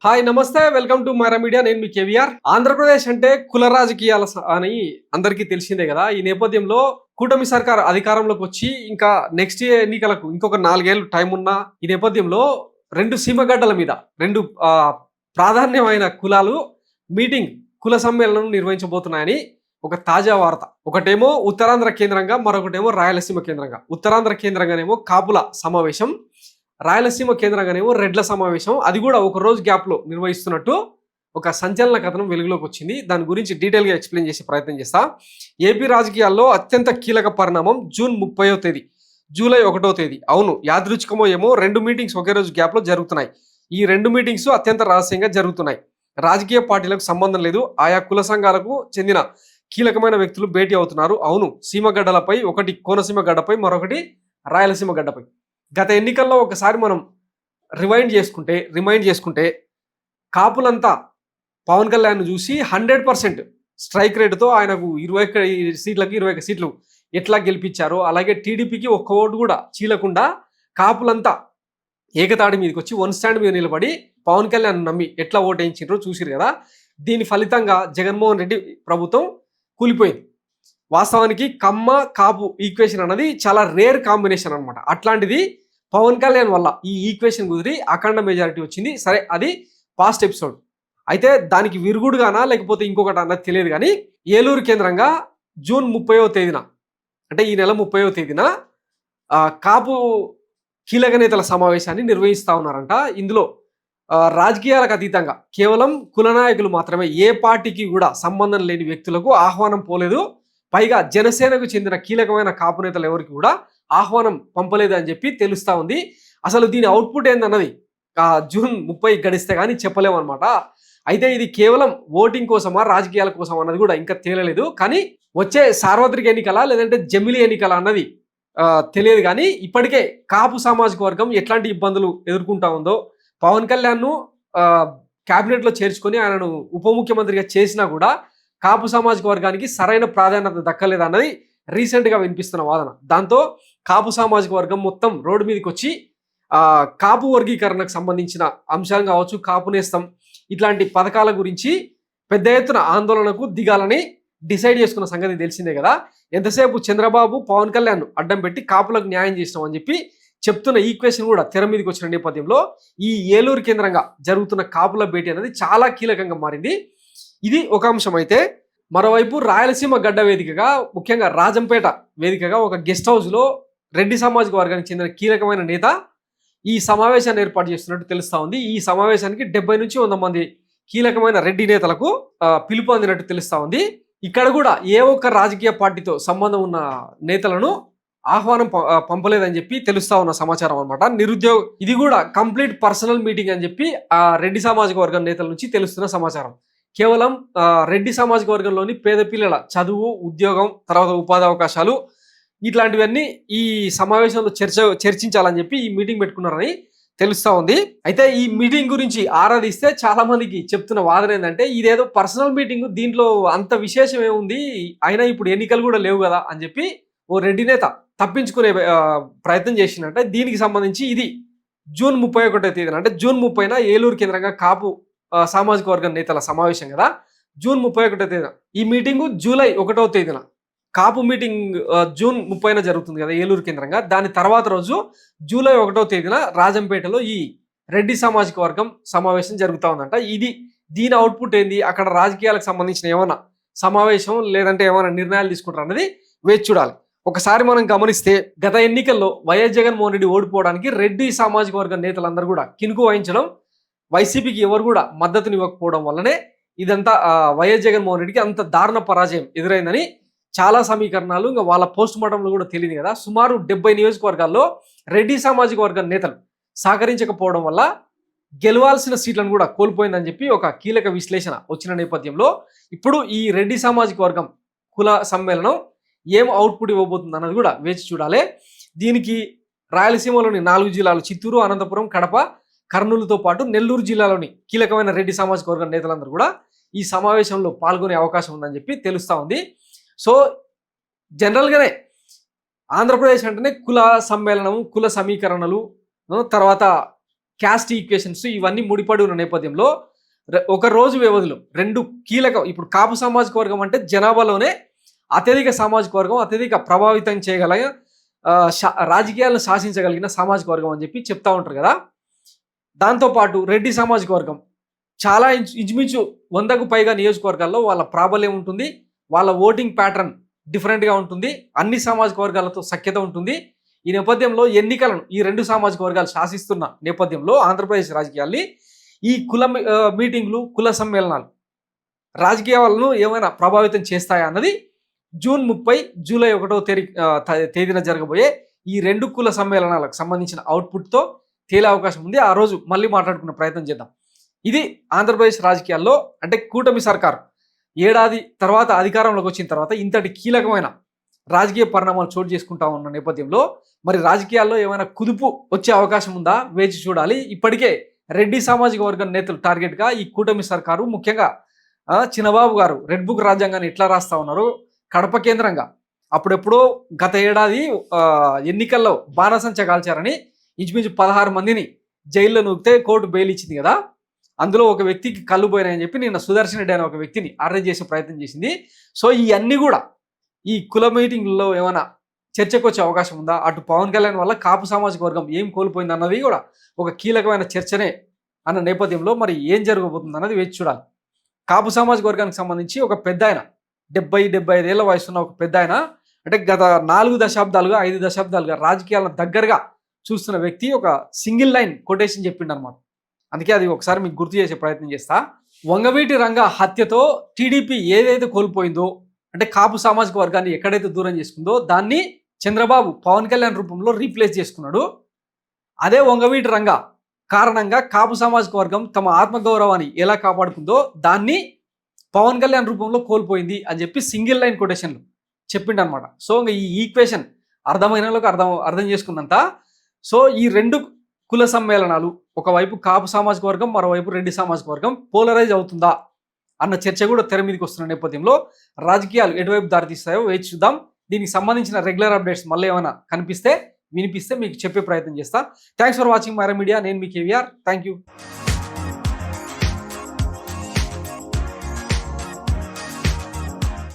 Hi నమస్తే welcome to Myra Media. నేను మీ కేవీఆర్. ఆంధ్రప్రదేశ్ అంటే కుల రాజకీయాల అని అందరికీ తెలిసిందే కదా. ఈ నేపథ్యంలో కూటమి సర్కార్ అధికారంలోకి వచ్చి ఇంకా నెక్స్ట్ ఎన్నికలకు ఇంకొక 4 ఏళ్ళు టైం ఉన్న ఈ నేపథ్యంలో రెండు సీమగడ్డల మీద రెండు ప్రాధాన్యమైన కులాలు మీటింగ్ కుల సమ్మేళనం నిర్వహించబోతున్నాయని ఒక తాజా వార్త. ఒకటేమో ఉత్తరాంధ్ర కేంద్రంగా, మరొకటేమో రాయలసీమ కేంద్రంగా. ఉత్తరాంధ్ర కేంద్రంగానేమో కాపుల సమావేశం, రాయలసీమ కేంద్రంగానేమో రెడ్ల సమావేశం. అది కూడా ఒక రోజు గ్యాప్లో నిర్వహిస్తున్నట్టు ఒక సంచలన కథనం వెలుగులోకి వచ్చింది. దాని గురించి డీటెయిల్గా ఎక్స్ప్లెయిన్ చేసే ప్రయత్నం చేస్తా. ఏపీ రాజకీయాల్లో అత్యంత కీలక పరిణామం జూన్ 30వ తేదీ, జూలై 1వ తేదీ. అవును, యాదృచ్ఛికమో ఏమో 2 మీటింగ్స్ ఒకే రోజు గ్యాప్లో జరుగుతున్నాయి. ఈ 2 మీటింగ్స్ అత్యంత రహస్యంగా జరుగుతున్నాయి. రాజకీయ పార్టీలకు సంబంధం లేదు, ఆయా కుల సంఘాలకు చెందిన కీలకమైన వ్యక్తులు భేటీ అవుతున్నారు. అవును, సీమగడ్డలపై, ఒకటి కోనసీమ గడ్డపై, మరొకటి రాయలసీమ గడ్డపై. గత ఎన్నికల్లో ఒకసారి మనం రిమైండ్ చేసుకుంటే కాపులంతా పవన్ కళ్యాణ్ చూసి 100% స్ట్రైక్ రేటుతో ఆయనకు 20 సీట్లకి 21 సీట్లు ఎట్లా గెలిపించారో, అలాగే టీడీపీకి ఒక్క ఓటు కూడా చీలకుండా కాపులంతా ఏకతాటి మీదకి వచ్చి వన్ స్టాండ్ మీద నిలబడి పవన్ కళ్యాణ్ నమ్మి ఎట్లా ఓటేయించారో చూసిరు కదా. దీని ఫలితంగా జగన్మోహన్ రెడ్డి ప్రభుత్వం కూలిపోయింది. వాస్తవానికి కమ్మ కాపు ఈక్వేషన్ అన్నది చాలా రేర్ కాంబినేషన్ అనమాట. అట్లాంటిది పవన్ కళ్యాణ్ వల్ల ఈ ఈక్వేషన్ కుదిరి అఖండ మెజారిటీ వచ్చింది. సరే, అది పాస్ట్ ఎపిసోడ్. అయితే దానికి విరుగుడుగానా లేకపోతే ఇంకొకటి అన్నది తెలియదు. కానీ ఏలూరు కేంద్రంగా జూన్ 30వ తేదీన, అంటే ఈ నెల 30వ తేదీన కాపు కీలక నేతల సమావేశాన్ని నిర్వహిస్తూ ఉన్నారంట. ఇందులో రాజకీయాలకు అతీతంగా కేవలం కుల నాయకులు మాత్రమే, ఏ పార్టీకి కూడా సంబంధం లేని వ్యక్తులకు ఆహ్వానం పోలేదు. పైగా జనసేనకు చెందిన కీలకమైన కాపు నేతలు ఎవరికి కూడా ఆహ్వానం పంపలేదు అని చెప్పి తెలుస్తూ ఉంది. అసలు దీని అవుట్పుట్ ఏందన్నది జూన్ 30 గడిస్తే కానీ చెప్పలేము అనమాట. అయితే ఇది కేవలం ఓటింగ్ కోసమా, రాజకీయాల కోసం అన్నది కూడా ఇంకా తేలలేదు. కానీ వచ్చే సార్వత్రిక ఎన్నికల లేదంటే జమిలీ ఎన్నికల అన్నది తెలియదు. కానీ ఇప్పటికే కాపు సామాజిక వర్గం ఎట్లాంటి ఇబ్బందులు ఎదుర్కొంటా ఉందో, పవన్ కళ్యాణ్ను క్యాబినెట్లో చేర్చుకొని ఆయనను ఉప ముఖ్యమంత్రిగా చేసినా కూడా కాపు సామాజిక వర్గానికి సరైన ప్రాధాన్యత దక్కలేదన్నది రీసెంట్గా వినిపిస్తున్న వాదన. దాంతో కాపు సామాజిక వర్గం మొత్తం రోడ్డు మీదకి వచ్చి కాపు వర్గీకరణకు సంబంధించిన అంశాలు కావచ్చు, కాపు నేస్తం ఇట్లాంటి పథకాల గురించి పెద్ద ఎత్తున ఆందోళనకు దిగాలని డిసైడ్ చేసుకున్న సంగతి తెలిసిందే కదా. ఎంతసేపు చంద్రబాబు పవన్ కళ్యాణ్ అడ్డం పెట్టి కాపులకు న్యాయం చేసినామని చెప్పి చెప్తున్న ఈక్వేషన్ కూడా తెర మీదకి వచ్చిన నేపథ్యంలో ఈ ఏలూరు కేంద్రంగా జరుగుతున్న కాపుల భేటీ అనేది చాలా కీలకంగా మారింది. ఇది ఒక అంశం. అయితే మరోవైపు రాయలసీమ గడ్డ వేదికగా, ముఖ్యంగా రాజంపేట వేదికగా ఒక గెస్ట్ హౌస్లో రెడ్డి సామాజిక వర్గానికి చెందిన కీలకమైన నేత ఈ సమావేశాన్ని ఏర్పాటు చేస్తున్నట్టు తెలుస్తూ ఉంది. ఈ సమావేశానికి 70 నుంచి 100 మంది కీలకమైన రెడ్డి నేతలకు పిలుపు అందినట్టు తెలుస్తూ ఉంది. ఇక్కడ కూడా ఏ ఒక్క రాజకీయ పార్టీతో సంబంధం ఉన్న నేతలను ఆహ్వానం పంపలేదని చెప్పి తెలుస్తా ఉన్న సమాచారం అనమాట. ఇది కూడా కంప్లీట్ పర్సనల్ మీటింగ్ అని చెప్పి ఆ రెడ్డి సామాజిక వర్గం నేతల నుంచి తెలుస్తున్న సమాచారం. కేవలం రెడ్డి సామాజిక వర్గంలోని పేద పిల్లల చదువు, ఉద్యోగం, తర్వాత ఉపాధి అవకాశాలు ఇట్లాంటివన్నీ ఈ సమావేశంలో చర్చించాలని చెప్పి ఈ మీటింగ్ పెట్టుకున్నారని తెలుస్తూ ఉంది. అయితే ఈ మీటింగ్ గురించి ఆరాధిస్తే చాలా మందికి చెప్తున్న వాదన ఏంటంటే, ఇదేదో పర్సనల్ మీటింగ్, దీంట్లో అంత విశేషం ఏముంది, అయినా ఇప్పుడు ఎన్నికలు కూడా లేవు కదా అని చెప్పి ఓ రెడ్డి నేత తప్పించుకునే ప్రయత్నం చేసినట్టే. దీనికి సంబంధించి ఇది జూన్ 31వ తేదీన, అంటే జూన్ 30న ఏలూరు కేంద్రంగా కాపు సామాజిక వర్గం నేతల సమావేశం కదా. జూన్ 31వ తేదీన ఈ మీటింగు, జూలై 1వ తేదీన కాపు మీటింగ్ జూన్ 30న జరుగుతుంది కదా ఏలూరు కేంద్రంగా. దాని తర్వాత రోజు జూలై 1వ తేదీన రాజంపేటలో ఈ రెడ్డి సామాజిక వర్గం సమావేశం జరుగుతూ ఉందంట. దీని అవుట్పుట్ ఏంది, అక్కడ రాజకీయాలకు సంబంధించిన ఏమైనా సమావేశం లేదంటే ఏమైనా నిర్ణయాలు తీసుకుంటారు అన్నది వేచి చూడాలి. ఒకసారి మనం గమనిస్తే గత ఎన్నికల్లో వైఎస్ జగన్మోహన్ రెడ్డి ఓడిపోవడానికి రెడ్డి సామాజిక వర్గం నేతలందరూ కూడా కినుకు వహించడం, వైసీపీకి ఎవరు కూడా మద్దతునివ్వకపోవడం వల్లనే ఇదంతా వైఎస్ జగన్మోహన్ రెడ్డికి అంత దారుణ పరాజయం ఎదురైందని చాలా సమీకరణాలు ఇంకా వాళ్ళ పోస్ట్ మార్టంలో కూడా తెలియదు కదా. సుమారు 70 నియోజకవర్గాల్లో రెడ్డి సామాజిక వర్గం నేతలు సహకరించకపోవడం వల్ల గెలవాల్సిన సీట్లను కూడా కోల్పోయిందని చెప్పి ఒక కీలక విశ్లేషణ వచ్చిన నేపథ్యంలో ఇప్పుడు ఈ రెడ్డి సామాజిక వర్గం కుల సమ్మేళనం ఏం అవుట్పుట్ ఇవ్వబోతుంది అన్నది కూడా వేచి చూడాలి. దీనికి రాయలసీమలోని 4 జిల్లాలు చిత్తూరు, అనంతపురం, కడప, కర్నూలుతో పాటు నెల్లూరు జిల్లాలోని కీలకమైన రెడ్డి సామాజిక వర్గం నేతలందరూ కూడా ఈ సమావేశంలో పాల్గొనే అవకాశం ఉందని చెప్పి తెలుస్తూ ఉంది. సో జనరల్గానే ఆంధ్రప్రదేశ్ అంటేనే కుల సమ్మేళనం, కుల సమీకరణలు, తర్వాత క్యాస్ట్ ఈక్వేషన్స్ ఇవన్నీ ముడిపడి ఉన్న నేపథ్యంలో ఒక రోజు వ్యవధిలో రెండు కీలక, ఇప్పుడు కాపు సామాజిక వర్గం అంటే జనాభాలోనే అత్యధిక సామాజిక వర్గం, అత్యధిక ప్రభావితం చేయగల రాజకీయాలను శాసించగలిగిన సామాజిక వర్గం అని చెప్పి చెప్తా ఉంటారు కదా. దాంతోపాటు రెడ్డి సామాజిక వర్గం చాలా ఇంచుమించు 100కు పైగా నియోజకవర్గాల్లో వాళ్ళ ప్రాబల్యం ఉంటుంది, వాళ్ళ ఓటింగ్ ప్యాటర్న్ డిఫరెంట్గా ఉంటుంది, అన్ని సామాజిక వర్గాలతో సఖ్యత ఉంటుంది. ఈ నేపథ్యంలో ఎన్నికలను ఈ రెండు సామాజిక వర్గాలు శాసిస్తున్న నేపథ్యంలో ఆంధ్రప్రదేశ్ రాజకీయాల్ని ఈ కుల మీటింగ్లు, కుల సమ్మేళనాలు రాజకీయాలను ఏమైనా ప్రభావితం చేస్తాయా అన్నది జూన్ 30, జూలై 1వ తేదీన జరగబోయే ఈ రెండు కుల సమ్మేళనాలకు సంబంధించిన అవుట్పుట్తో తేలే అవకాశం ఉంది. ఆ రోజు మళ్ళీ మాట్లాడుకునే ప్రయత్నం చేద్దాం. ఇది ఆంధ్రప్రదేశ్ రాజకీయాల్లో అంటే కూటమి సర్కారు ఏడాది తర్వాత అధికారంలోకి వచ్చిన తర్వాత ఇంతటి కీలకమైన రాజకీయ పరిణామాలు చోటు చేసుకుంటా ఉన్న నేపథ్యంలో మరి రాజకీయాల్లో ఏమైనా కుదుపు వచ్చే అవకాశం ఉందా వేచి చూడాలి. ఇప్పటికే రెడ్డి సామాజిక వర్గం నేతలు టార్గెట్గా ఈ కూటమి సర్కారు, ముఖ్యంగా చిన్నబాబు గారు రెడ్ బుక్ రాజ్యాంగాన్ని ఎట్లా రాస్తా ఉన్నారు, కడప కేంద్రంగా అప్పుడెప్పుడో గత ఏడాది ఎన్నికల్లో బాణసంచ కాల్చారని ఇంచుమించు 16 మందిని జైల్లో నూపితే కోర్టు బెయిల్ ఇచ్చింది కదా. అందులో ఒక వ్యక్తికి కళ్ళు పోయినాయని చెప్పి నిన్న సుదర్శన్ రెడ్డి అనే ఒక వ్యక్తిని అరెస్ట్ చేసే ప్రయత్నం చేసింది. సో ఇవన్నీ కూడా ఈ కుల మీటింగ్లలో ఏమైనా చర్చకు వచ్చే అవకాశం ఉందా, అటు పవన్ కళ్యాణ్ వల్ల కాపు సామాజిక వర్గం ఏం కోల్పోయింది అన్నది కూడా ఒక కీలకమైన చర్చనే అన్న నేపథ్యంలో మరి ఏం జరగబోతుంది అన్నది వేచి చూడాలి. కాపు సామాజిక వర్గానికి సంబంధించి ఒక పెద్ద ఆయన 70-75 ఏళ్ల వయసున్న ఒక పెద్ద ఆయన, అంటే గత 4 దశాబ్దాలుగా 5 దశాబ్దాలుగా రాజకీయాలను దగ్గరగా చూస్తున్న వ్యక్తి ఒక సింగిల్ లైన్ కొటేషన్ చెప్పిండు అనమాట. అందుకే అది ఒకసారి మీకు గుర్తు చేసే ప్రయత్నం చేస్తా. వంగవీటి రంగ హత్యతో టీడీపీ ఏదైతే కోల్పోయిందో, అంటే కాపు సామాజిక వర్గాన్ని ఎక్కడైతే దూరం చేసుకుందో దాన్ని చంద్రబాబు పవన్ కళ్యాణ్ రూపంలో రీప్లేస్ చేసుకున్నాడు. అదే వంగవీటి రంగ కారణంగా కాపు సామాజిక వర్గం తమ ఆత్మగౌరవాన్ని ఎలా కాపాడుకుందో దాన్ని పవన్ కళ్యాణ్ రూపంలో కోల్పోయింది అని చెప్పి సింగిల్ లైన్ కొటేషన్లు చెప్పిండు అనమాట. సో ఈ ఈక్వేషన్ అర్థమైన వాళ్ళకి అర్థం చేసుకున్నంత. సో ఈ రెండు కుల సమ్మేళనాలు, ఒకవైపు కాపు సామాజిక వర్గం, మరోవైపు రెడ్డి సామాజిక వర్గం పోలరైజ్ అవుతుందా అన్న చర్చ కూడా తెర మీదకి వస్తున్న నేపథ్యంలో రాజకీయాలు ఎటువైపు దారితీస్తాయో వేచి చూద్దాం. దీనికి సంబంధించిన రెగ్యులర్ అప్డేట్స్ మళ్ళీ ఏమైనా కనిపిస్తే వినిపిస్తే మీకు చెప్పే ప్రయత్నం చేస్తా. Thanks for watching Myra Media. నేను మీ కేవీఆర్. Thank you.